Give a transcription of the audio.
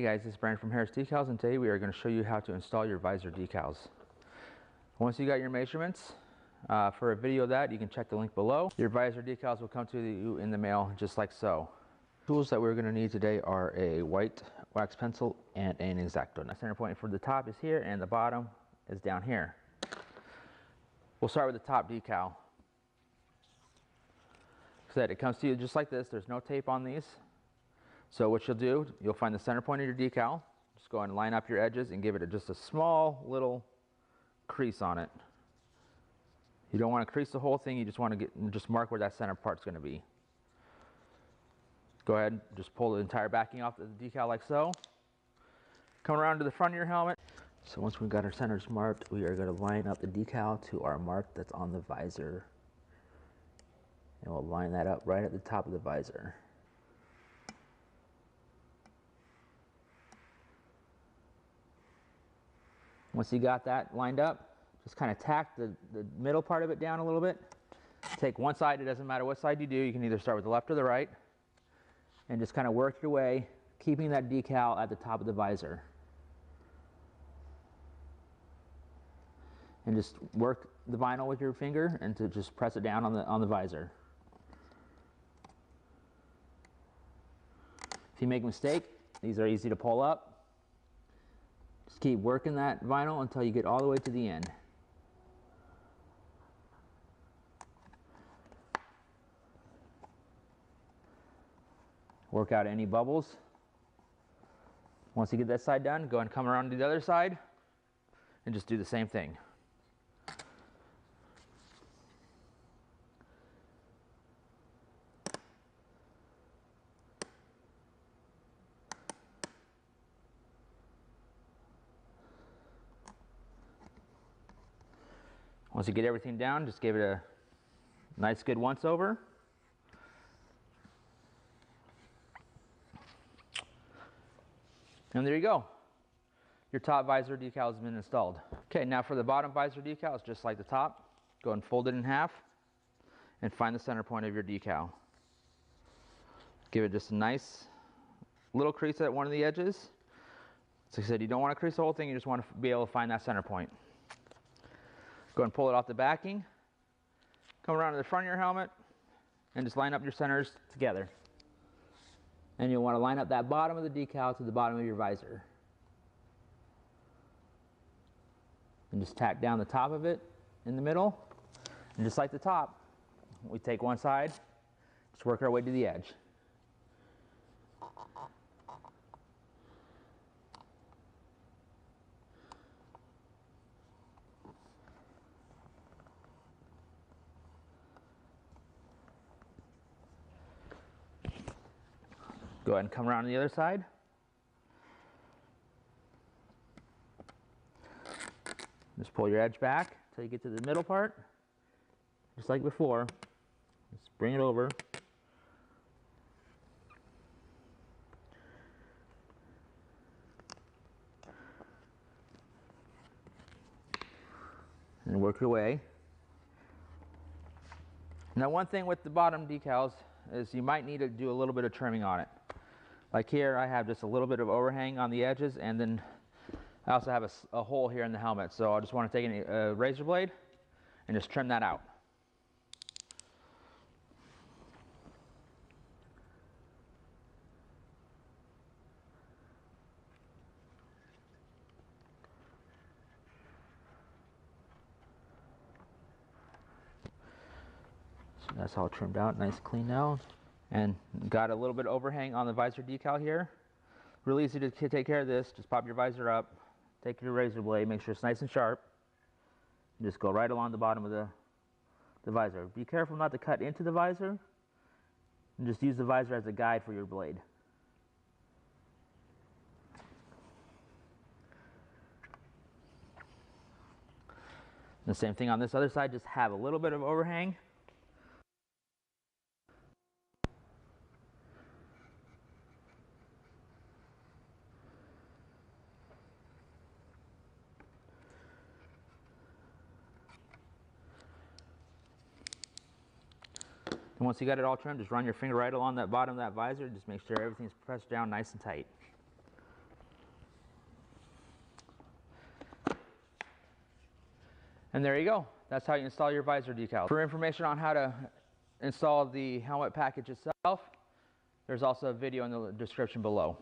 Hey guys, this is Brian from Helmet Decals, and today we are going to show you how to install your visor decals. Once you got your measurements, for a video of that, you can check the link below. Your visor decals will come to you in the mail just like so. Tools that we're going to need today are a white wax pencil and an X-Acto. The center point for the top is here and the bottom is down here. We'll start with the top decal. It comes to you just like this. There's no tape on these. So what you'll do, you'll find the center point of your decal. Just go ahead and line up your edges and give it just a small little crease on it. You don't want to crease the whole thing. You just want to just mark where that center part's going to be. Go ahead and just pull the entire backing off the decal like so. Come around to the front of your helmet. So once we've got our centers marked, we are going to line up the decal to our mark that's on the visor. And we'll line that up right at the top of the visor. Once you got that lined up, just kind of tack the middle part of it down a little bit. Take one side, it doesn't matter what side you do, you can either start with the left or the right, and just kind of work your way, keeping that decal at the top of the visor. And just work the vinyl with your finger and to just press it down on the visor. If you make a mistake, these are easy to pull up. Just keep working that vinyl until you get all the way to the end. Work out any bubbles. Once you get that side done, go ahead and come around to the other side and just do the same thing. Once you get everything down, just give it a nice good once over. And there you go. Your top visor decal has been installed. Okay, now for the bottom visor decal, it's just like the top. Go and fold it in half and find the center point of your decal. Give it just a nice little crease at one of the edges. So like I said, you don't want to crease the whole thing, you just want to be able to find that center point. Go and pull it off the backing. Come around to the front of your helmet and just line up your centers together. And you'll want to line up that bottom of the decal to the bottom of your visor. And just tack down the top of it in the middle. And just like the top, we take one side, just work our way to the edge. Go ahead and come around to the other side. Just pull your edge back until you get to the middle part. Just like before. Just bring it over. And work your way. Now one thing with the bottom decals is you might need to do a little bit of trimming on it. Like here, I have just a little bit of overhang on the edges, and then I also have a hole here in the helmet. So I just want to take a razor blade and just trim that out. So that's all trimmed out, nice clean now. And got a little bit of overhang on the visor decal here. Really easy to take care of this. Just pop your visor up, take your razor blade, make sure it's nice and sharp, and just go right along the bottom of the visor. Be careful not to cut into the visor, and just use the visor as a guide for your blade. The same thing on this other side, just have a little bit of overhang. And once you got it all trimmed, just run your finger right along that bottom of that visor. Just make sure everything's pressed down nice and tight. And there you go. That's how you install your visor decals. For information on how to install the helmet package itself, there's also a video in the description below.